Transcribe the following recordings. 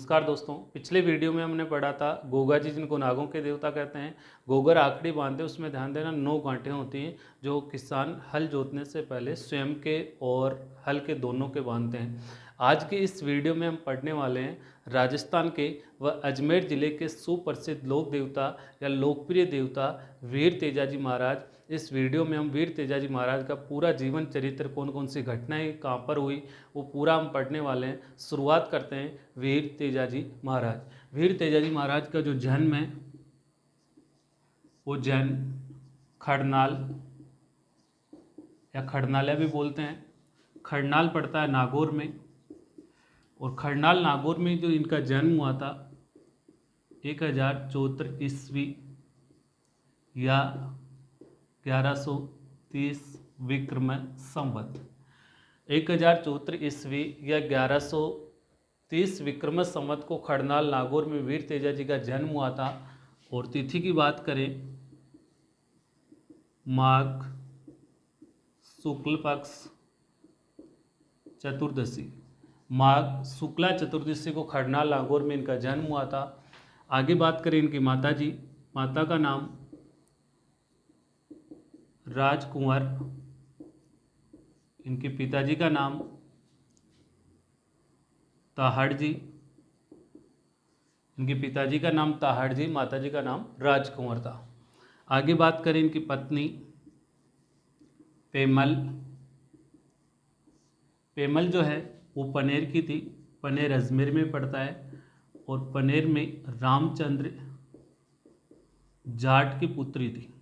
नमस्कार दोस्तों, पिछले वीडियो में हमने पढ़ा था गोगा जी जिनको नागों के देवता कहते हैं। गोगर आखिरी बांधते उसमें ध्यान देना 9 गांठें होती हैं जो किसान हल जोतने से पहले स्वयं के और हल के दोनों के बांधते हैं। आज के इस वीडियो में हम पढ़ने वाले हैं राजस्थान के व अजमेर ज़िले के सुप्रसिद्ध लोक देवता या लोकप्रिय देवता वीर तेजाजी महाराज। इस वीडियो में हम वीर तेजाजी महाराज का पूरा जीवन चरित्र, कौन कौन सी घटनाएं कहाँ पर हुई, वो पूरा हम पढ़ने वाले हैं। शुरुआत करते हैं वीर तेजाजी महाराज। वीर तेजाजी महाराज का जो जन्म है वो खड़नाल या खड़नाला भी बोलते हैं, खड़नाल पड़ता है नागौर में। और खड़नाल नागौर में जो इनका जन्म हुआ था 1074 ईस्वी या 1130 विक्रम संवत। 1074 ईस्वी या 1130 विक्रम संवत को खड़नाल नागौर में वीर तेजाजी का जन्म हुआ था। और तिथि की बात करें माघ शुक्ल पक्ष चतुर्दशी, माघ शुक्ला चतुर्दशी को खड़नाल नागौर में इनका जन्म हुआ था। आगे बात करें इनकी माता का नाम राजकुंवर, इनके पिताजी का नाम ताहड़ जी, इनके पिताजी का नाम ताहड़ जी, माताजी का नाम राजकुंवर था। आगे बात करें इनकी पत्नी पेमल। पेमल जो है वो पनेर की थी, पनेर अजमेर में पड़ता है। और पनेर में रामचंद्र जाट की पुत्री थी।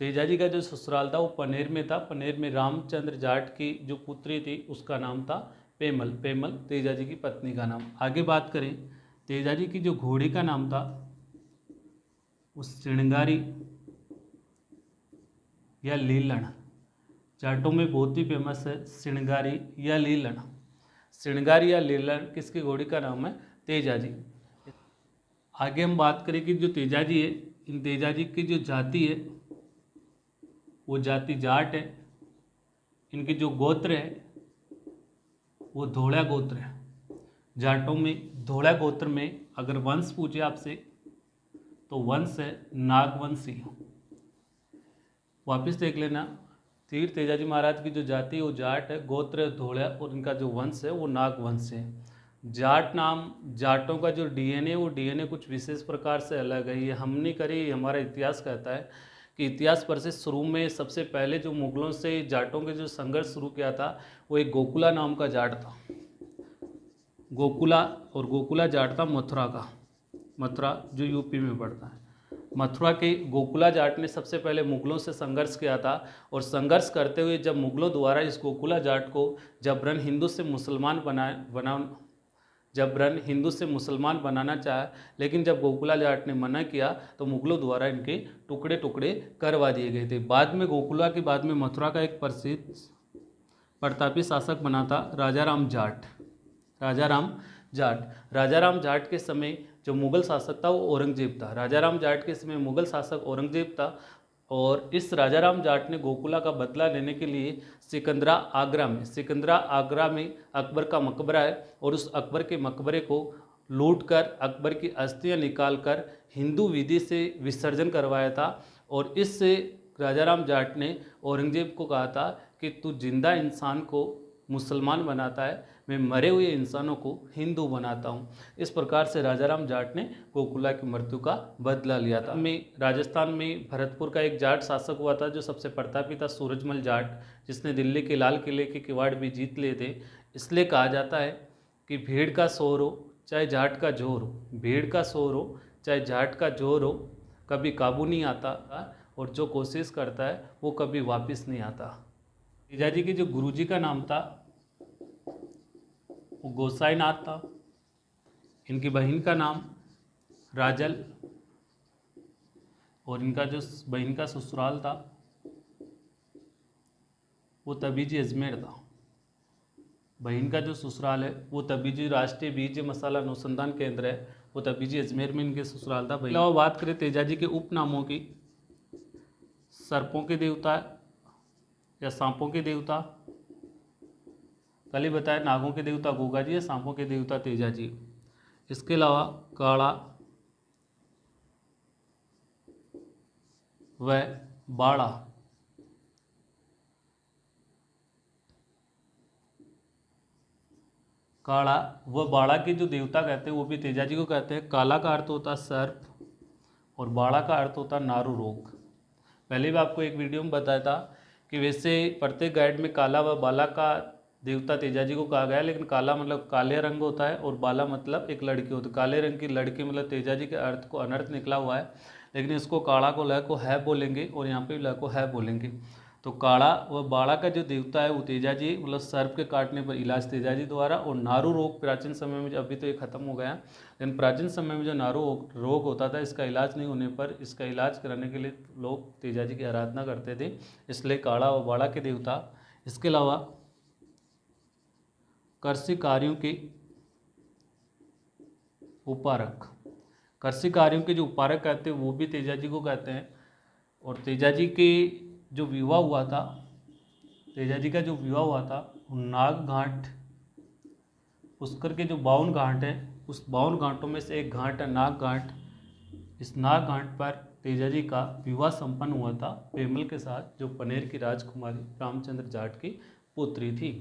तेजाजी का जो ससुराल था वो पनेर में था। पनेर में रामचंद्र जाट की जो पुत्री थी उसका नाम था पेमल। पेमल तेजाजी की पत्नी का नाम। आगे बात करें तेजाजी की जो घोड़ी का नाम था वो श्रृंगारी या लीलन। जाटों में बहुत ही फेमस है श्रृंगारी या लीलन। श्रृंगारी या लीलन किसकी घोड़ी का नाम है? तेजाजी। आगे हम बात करें कि जो तेजाजी है, इन तेजाजी की जो जाति है वो जाति जाट है। इनकी जो गोत्र है वो धोड़ा गोत्र है। जाटों में धोड़ा गोत्र में अगर वंश पूछे आपसे तो वंश है नागवंशी। वापस देख लेना, वीर तेजाजी महाराज की जो जाति है वो जाट है, गोत्र है धोड़ा, और इनका जो वंश है वो नागवंश है। जाट नाम, जाटों का जो डीएनए वो डीएनए कुछ विशेष प्रकार से अलग है। ये हम नहीं करी, ये हमारा इतिहास कहता है कि इतिहास पर से शुरू में सबसे पहले जो मुगलों से जाटों के जो संघर्ष शुरू किया था वो एक गोकुला नाम का जाट था। गोकुला, और गोकुला जाट था मथुरा का। मथुरा जो यूपी में पड़ता है। मथुरा के गोकुला जाट ने सबसे पहले मुगलों से संघर्ष किया था। और संघर्ष करते हुए जब मुगलों द्वारा इस गोकुला जाट को जबरन हिंदू से मुसलमान बनाना चाहा, लेकिन जब गोकुला जाट ने मना किया तो मुगलों द्वारा इनके टुकड़े टुकड़े करवा दिए गए थे। बाद में गोकुला के बाद में मथुरा का एक प्रसिद्ध प्रतापी शासक बना था राजाराम जाट। राजाराम जाट के समय जो मुगल शासक था वो औरंगजेब था। राजाराम जाट के समय मुगल शासक औरंगजेब था। और इस राजाराम जाट ने गोकुला का बदला लेने के लिए सिकंदरा आगरा में अकबर का मकबरा है, और उस अकबर के मकबरे को लूटकर अकबर की अस्थियां निकालकर हिंदू विधि से विसर्जन करवाया था। और इससे राजाराम जाट ने औरंगजेब को कहा था कि तू जिंदा इंसान को मुसलमान बनाता है, मैं मरे हुए इंसानों को हिंदू बनाता हूँ। इस प्रकार से राजाराम जाट ने गोकुला की मृत्यु का बदला लिया था। राजस्थान में भरतपुर का एक जाट शासक हुआ था जो सबसे प्रतापी था, सूरजमल जाट, जिसने दिल्ली के लाल किले के किवाड़ भी जीत लिए थे। इसलिए कहा जाता है कि भीड़ का शोर हो चाहे जाट का जोर हो, भीड़ का शोर हो चाहे जाट का जोर हो, कभी काबू नहीं आता, और जो कोशिश करता है वो कभी वापस नहीं आता। तेजाजी के जो गुरुजी का नाम था वो गोसाईनाथ था। इनकी बहन का नाम राजल, और इनका जो बहन का ससुराल था वो तबीजी अजमेर था। बहन का जो ससुराल है वो तबीजी राष्ट्रीय बीज मसाला अनुसंधान केंद्र है, वो तबीजी अजमेर में इनके ससुराल था। अलावा बात करें तेजाजी के उपनामों की, सर्पों के देवता या सांपों के देवता, कल ही बताया नागों के देवता गोगा जी है, सांपों के देवता तेजा जी। इसके अलावा काड़ा व बाड़ा, काड़ा व बाड़ा के जो देवता कहते हैं वो भी तेजा जी को कहते हैं। काला का अर्थ होता है सर्प और बाड़ा का अर्थ होता है नारू रोग। पहले भी आपको एक वीडियो में बताया था कि वैसे प्रत्येक गाइड में काला व बाला का देवता तेजा जी को कहा गया है, लेकिन काला मतलब काले रंग होता है और बाला मतलब एक लड़की होती है। काले रंग की लड़की मतलब तेजा जी के अर्थ को अनर्थ निकला हुआ है, लेकिन इसको काड़ा को ल को है बोलेंगे और यहाँ पे ल को है बोलेंगे। तो काड़ा व बाड़ा का जो देवता है वो तेजा जी, मतलब सर्प के काटने पर इलाज तेजा जी द्वारा। और नारू रोग प्राचीन समय में, अभी तो ये खत्म हो गया, लेकिन प्राचीन समय में जो नारू रोग होता था इसका इलाज नहीं होने पर इसका इलाज कराने के लिए लोग तेजा जी की आराधना करते थे, इसलिए काड़ा व बाड़ा के देवता। इसके अलावा कृषि कार्यों के उपारक, कृषि कार्यों के जो उपारक कहते हैं वो भी तेजा जी को कहते हैं। और तेजा जी के जो विवाह हुआ था, तेजा जी का जो विवाह हुआ था नाग घाट पुष्कर के जो 52 घाट हैं उस 52 घाटों में से एक घाट है नाग घाट। इस नाग घाट पर तेजा जी का विवाह संपन्न हुआ था पेमल के साथ, जो पनेर की राजकुमारी रामचंद्र जाट की पुत्री थी।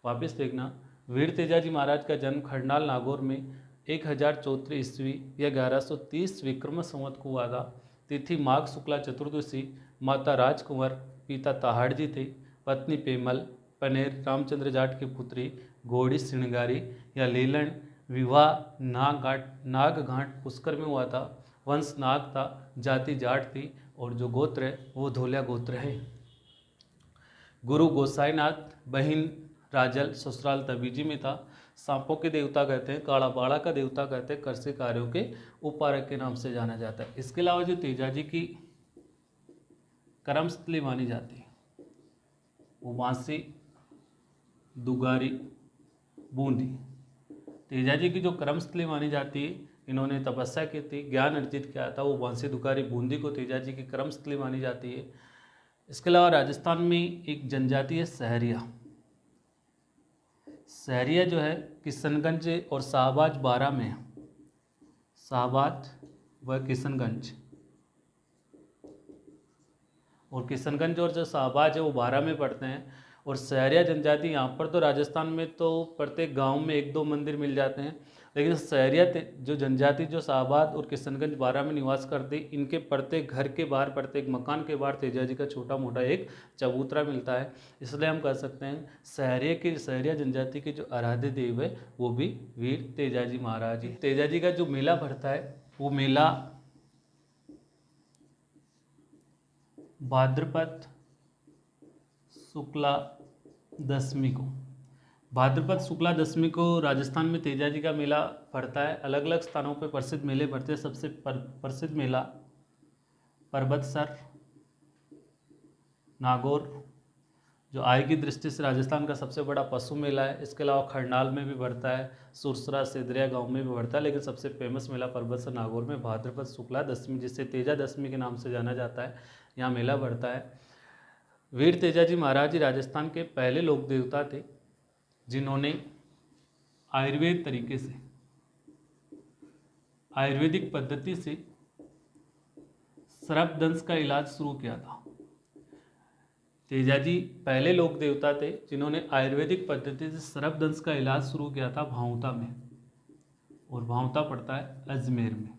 वापस देखना, वीर तेजा जी महाराज का जन्म खरनाल नागौर में 1034 ईस्वी या 1130 विक्रम संवत को हुआ था। तिथि माघ शुक्ला चतुर्दशी। माता राजकुंवर, पिता ताहाड़ जी थे। पत्नी पेमल, पनेर रामचंद्र जाट की पुत्री, घोड़ी श्रृंगारी या लीलन। विवाह नाग घाट पुष्कर में हुआ था। वंश नाग था, जाति जाट थी और जो गोत्र है वो धोलिया गोत्र है। गुरु गोसाईनाथ, बहिन राजल, ससुराल तबीजी में था। सांपों के देवता कहते हैं, काड़ा बाड़ा का देवता कहते हैं, कृषि कार्यों के उपारक के नाम से जाना जाता है। इसके अलावा जो तेजा जी की कर्मस्थली मानी जाती है वो बांसी, दुगारी, बूंदी। तेजा जी की जो कर्मस्थली मानी जाती है, इन्होंने तपस्या की थी, ज्ञान अर्जित किया था, वो बांसी, दुगारी, बूंदी को तेजा जी की कर्मस्थली मानी जाती है। इसके अलावा राजस्थान में एक जनजाति है सहरिया। सहरिया जो है किशनगंज और शाहबाज बारा में है। शाहबाज व किशनगंज, और किशनगंज और जो शाहबाज है वो बारा में पड़ते हैं। और सहरिया जनजाति यहाँ पर तो राजस्थान में तो प्रत्येक गांव में 1-2 मंदिर मिल जाते हैं, लेकिन सहरिया जो जनजाति जो शाहबाद और किशनगंज बारा में निवास करती, इनके प्रत्येक घर के बाहर, प्रत्येक मकान के बाहर तेजा जी का छोटा मोटा एक चबूतरा मिलता है। इसलिए हम कह सकते हैं सहरिया जनजाति के जो आराध्य देव है वो भी वीर तेजा जी महाराज ही। तेजा जी का जो मेला भरता है वो मेला भाद्रपद शुक्ला दशमी को, भाद्रपद शुक्ला दशमी को राजस्थान में तेजा जी का मेला पड़ता है। अलग अलग स्थानों पर प्रसिद्ध मेले पड़ते हैं। सबसे प्रसिद्ध मेला परबतसर नागौर, जो आय की दृष्टि से राजस्थान का सबसे बड़ा पशु मेला है। इसके अलावा खरनाल में भी बढ़ता है, सुरसरा सिदरिया गांव में भी बढ़ता है, लेकिन सबसे फेमस मेला परबतसर नागौर में भाद्रपद शुक्ला दशमी, जिसे तेजा दशमी के नाम से जाना जाता है, यहाँ मेला बढ़ता है। वीर तेजा जी महाराज जी राजस्थान के पहले लोक देवता थे जिन्होंने आयुर्वेद तरीके से, आयुर्वेदिक पद्धति से सर्पदंश का इलाज शुरू किया था। तेजा जी पहले लोक देवता थे जिन्होंने आयुर्वेदिक पद्धति से सर्पदंश का इलाज शुरू किया था भांवता में, और भांवता पड़ता है अजमेर में,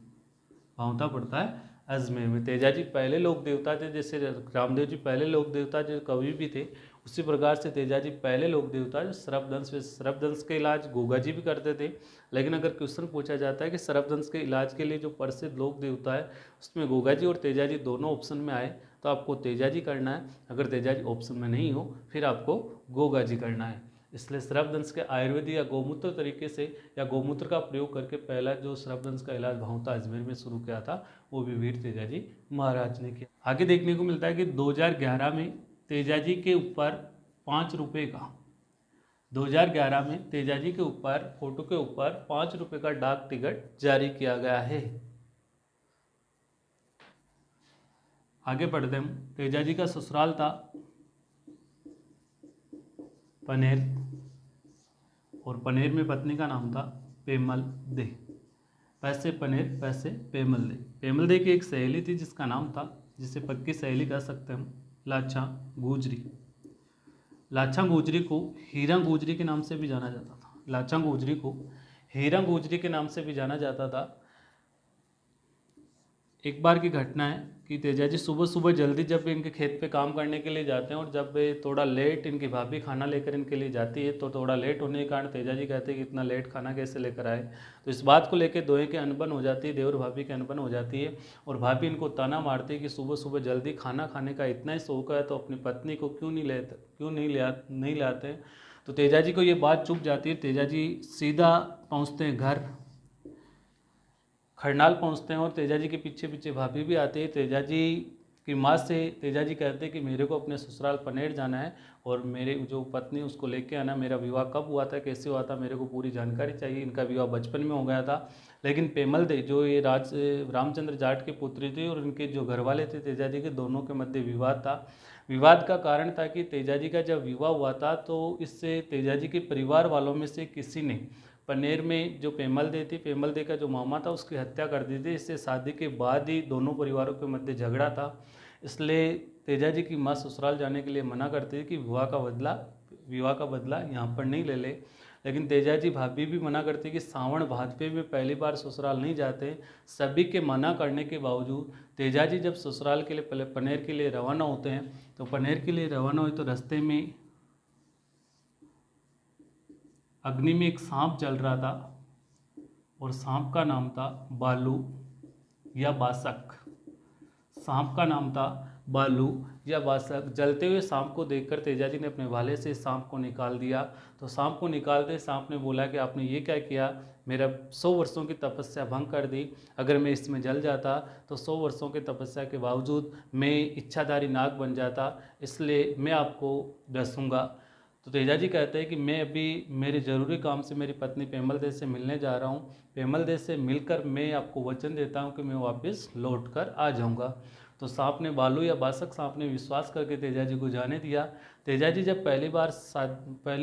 भांवता पड़ता है अजमेर में। तेजा जी पहले लोक देवता थे, जैसे रामदेव जी पहले लोक देवता जो कवि भी थे, उसी प्रकार से तेजा जी पहले लोक देवता जो सर्पदंश के इलाज गोगा जी भी करते थे। लेकिन अगर क्वेश्चन पूछा जाता है कि सर्पदंश के इलाज के लिए जो प्रसिद्ध लोक देवता है उसमें गोगा जी और तेजा जी दोनों ऑप्शन में आए तो आपको तेजा जी करना है, अगर तेजा जी ऑप्शन में नहीं हो फिर आपको गोगा जी करना है। इसलिए सर्पदंश के आयुर्वेदिक या गौमूत्र तरीके से या गौमूत्र का प्रयोग करके पहला जो सर्पदंश का इलाज भांवता अजमेर में शुरू किया था वो भी वीर तेजा जी महाराज ने किया। आगे देखने को मिलता है कि 2011 में तेजा जी के ऊपर 5 रुपये का, 2011 में तेजा जी के ऊपर फोटो के ऊपर 5 रुपये का डाक टिकट जारी किया गया है। आगे बढ़ते हम। तेजा जी का ससुराल था पनेर, और पनेर में पत्नी का नाम था पेमल दे। पैसे पनेर पैसे पेमल दे। पेमल दे की एक सहेली थी जिसका नाम था, जिसे पक्की सहेली कह सकते हैं हम, लाछा गुजरी। लाछा गुजरी को हीरा गुजरी के नाम से भी जाना जाता था। लाछा गुजरी को हीरा गुजरी के नाम से भी जाना जाता था। एक बार की घटना है कि तेजाजी सुबह सुबह जल्दी जब इनके खेत पे काम करने के लिए जाते हैं और जब थोड़ा लेट इनकी भाभी खाना लेकर इनके लिए जाती है तो थोड़ा लेट होने के कारण तेजाजी कहते हैं कि इतना लेट खाना कैसे लेकर आए। तो इस बात को लेकर दोनों की अनबन हो जाती है, देवर भाभी की अनबन हो जाती है और भाभी इनको ताना मारती है कि सुबह सुबह जल्दी खाना खाने का इतना ही शौक है तो अपनी पत्नी को क्यों नहीं लाते। तो तेजाजी को ये बात चुभ जाती है। तेजाजी सीधा पहुँचते हैं घर, खरनाल पहुंचते हैं और तेजाजी के पीछे पीछे भाभी भी आती है। तेजाजी की माँ से तेजाजी कहते हैं कि मेरे को अपने ससुराल पनेर जाना है और मेरे जो पत्नी उसको लेके आना। मेरा विवाह कब हुआ था, कैसे हुआ था, मेरे को पूरी जानकारी चाहिए। इनका विवाह बचपन में हो गया था, लेकिन पेमल दे जो ये रामचंद्र जाट की पुत्री थी और इनके जो घर वाले थे तेजाजी के, दोनों के मध्य विवाद था। विवाद का कारण था कि तेजाजी का जब विवाह हुआ था तो इससे तेजाजी के परिवार वालों में से किसी ने पनेर में जो पेमल दे थी, पेमल दे का जो मामा था, उसकी हत्या कर दी थी। इससे शादी के बाद ही दोनों परिवारों के मध्य झगड़ा था। इसलिए तेजाजी की माँ ससुराल जाने के लिए मना करती है कि विवाह का बदला यहाँ पर नहीं ले ले। लेकिन तेजाजी भाभी भी मना करती है कि सावन भादपे में पहली बार ससुराल नहीं जाते। सभी के मना करने के बावजूद तेजाजी जब ससुराल के लिए पनेर के लिए रवाना होते हैं तो पनेर के लिए रवाना हुए तो रास्ते में अग्नि में एक सांप जल रहा था और सांप का नाम था बालू या बासक। सांप का नाम था बालू या बासक। जलते हुए सांप को देखकर तेजाजी ने अपने भाले से सांप को निकाल दिया। तो सांप को निकालते सांप ने बोला कि आपने ये क्या किया, मेरा 100 वर्षों की तपस्या भंग कर दी। अगर मैं इसमें जल जाता तो 100 वर्षों की तपस्या के बावजूद मैं इच्छाधारी नाग बन जाता, इसलिए मैं आपको डसूंगा। तो तेजाजी कहते हैं कि मैं अभी मेरे ज़रूरी काम से मेरी पत्नी पेमल दे से मिलने जा रहा हूँ। पेमल दे से मिलकर मैं आपको वचन देता हूँ कि मैं वापस लौट कर आ जाऊँगा। तो सांप ने, बालू या बासक सांप ने विश्वास करके तेजाजी को जाने दिया। तेजाजी जब पहली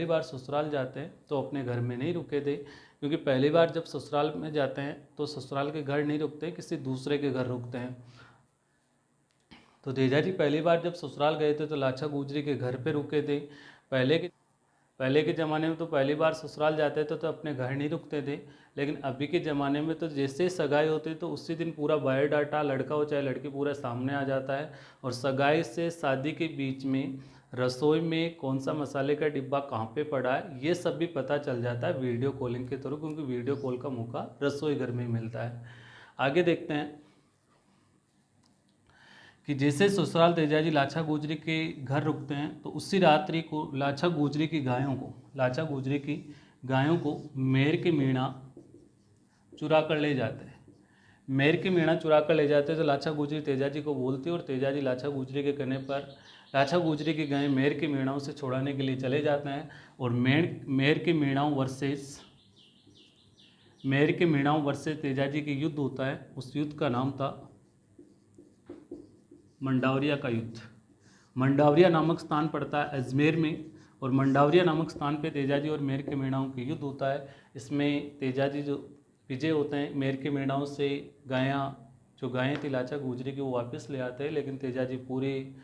बार ससुराल जाते हैं तो अपने घर में नहीं रुके थे, क्योंकि पहली बार जब ससुराल में जाते हैं तो ससुराल के घर नहीं रुकते, किसी दूसरे के घर रुकते हैं। तो तेजाजी पहली बार जब ससुराल गए थे तो लाछा गुजरी के घर पे रुके थे। पहले के ज़माने में तो पहली बार ससुराल जाते थे तो अपने घर नहीं रुकते थे, लेकिन अभी के ज़माने में तो जैसे सगाई होती है तो उसी दिन पूरा बायोडाटा, लड़का हो चाहे लड़की, पूरा सामने आ जाता है। और सगाई से शादी के बीच में रसोई में कौन सा मसाले का डिब्बा कहाँ पे पड़ा है ये सब भी पता चल जाता है वीडियो कॉलिंग के थ्रू, क्योंकि वीडियो कॉल का मौका रसोई घर में ही मिलता है। आगे देखते हैं कि जैसे ससुराल तेजाजी लाछा गुजरी के घर रुकते हैं तो उसी रात्रि को लाछा गुजरी की गायों को मेर के मीणा चुरा कर ले जाते हैं। मेर के मीणा चुरा कर ले जाते हैं तो लाछा गुजरी तेजाजी को बोलती है और तेजाजी लाछा गुजरी के कहने पर लाछा गुजरी की गायें मेर के मीणाओं से छुड़ाने के लिए चले जाते हैं। और मेर के मीणाओं वर्सेस तेजाजी के युद्ध होता है। उस युद्ध का नाम था मंडावरिया का युद्ध। मंडावरिया नामक स्थान पड़ता है अजमेर में और मंडावरिया नामक स्थान पे तेजाजी और मेर के मीणाओं के युद्ध होता है। इसमें तेजाजी जो विजय होते हैं, मेर के मीणाओं से गायें थी लाछा गुजरी की वो वापस ले आते हैं, लेकिन तेजाजी पूरे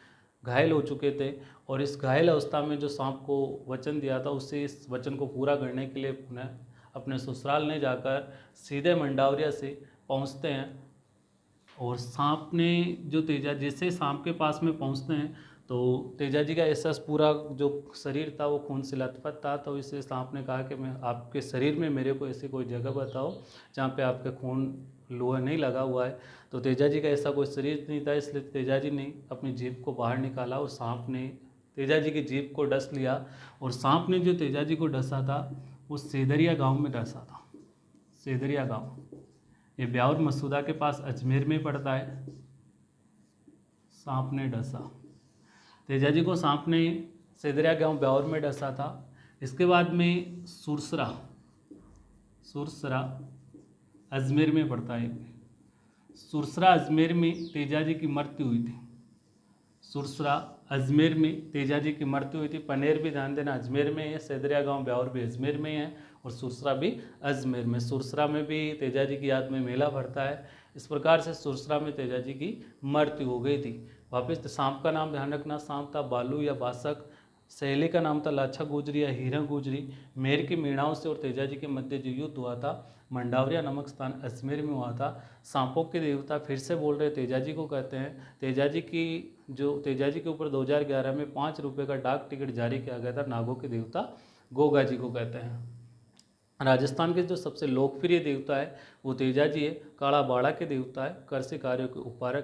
घायल हो चुके थे और इस घायल अवस्था में जो सांप को वचन दिया था उससे इस वचन को पूरा करने के लिए पुनः अपने ससुराल ने जाकर सीधे मंडावरिया से पहुंचते हैं। और सांप ने जो जैसे सांप के पास में पहुंचते हैं तो तेजाजी का एहसास, पूरा जो शरीर था वो खून से लथपथ था। तो इससे सांप ने कहा कि मैं आपके शरीर में मेरे को ऐसी कोई जगह बताओ जहाँ पे आपके खून लोहा नहीं लगा हुआ है। तो तेजाजी का ऐसा कोई शरीर नहीं था, इसलिए तेजाजी ने अपनी जीभ को बाहर निकाला और सांप ने तेजाजी की जीभ को डस लिया। और सांप ने जो तेजाजी को डसा था वो सेदरिया गाँव में डसा था। सेदरिया गाँव ये ब्यावर मसूदा के पास अजमेर में पड़ता है। सांप ने डसा तेजाजी को, सांप ने सेदरिया गांव ब्यावर में डसा था। इसके बाद में सुरसरा अजमेर में पड़ता है। सुरसरा अजमेर में तेजाजी की मृत्यु हुई थी। सुरसरा अजमेर में तेजा जी की मृत्यु हुई थी। पनेर भी ध्यान देना अजमेर में है, सैदरिया गांव ब्यावर भी अजमेर में है और सुरसरा भी अजमेर में। सुरसरा में भी तेजा जी की याद में मेला भरता है। इस प्रकार से सुरसरा में तेजा जी की मृत्यु हो गई थी। वापस सांप का नाम ध्यान रखना, सांप था बालू या बासक। सहेली का नाम था लाछा गुजरी या हीरा गुजरी। मेर की मीणाओं से और तेजा जी के मध्य जो युद्ध हुआ था मंडावरिया नामक स्थान अजमेर में हुआ था। सांपों के देवता फिर से बोल रहे तेजा जी को कहते हैं। तेजा जी के ऊपर 2011 में 5 रुपये का डाक टिकट जारी किया गया था। नागों के देवता गोगा जी को कहते हैं। राजस्थान के जो सबसे लोकप्रिय देवता है वो तेजा जी है। काड़ा बाड़ा के देवता है। कर से कार्यों के उपारक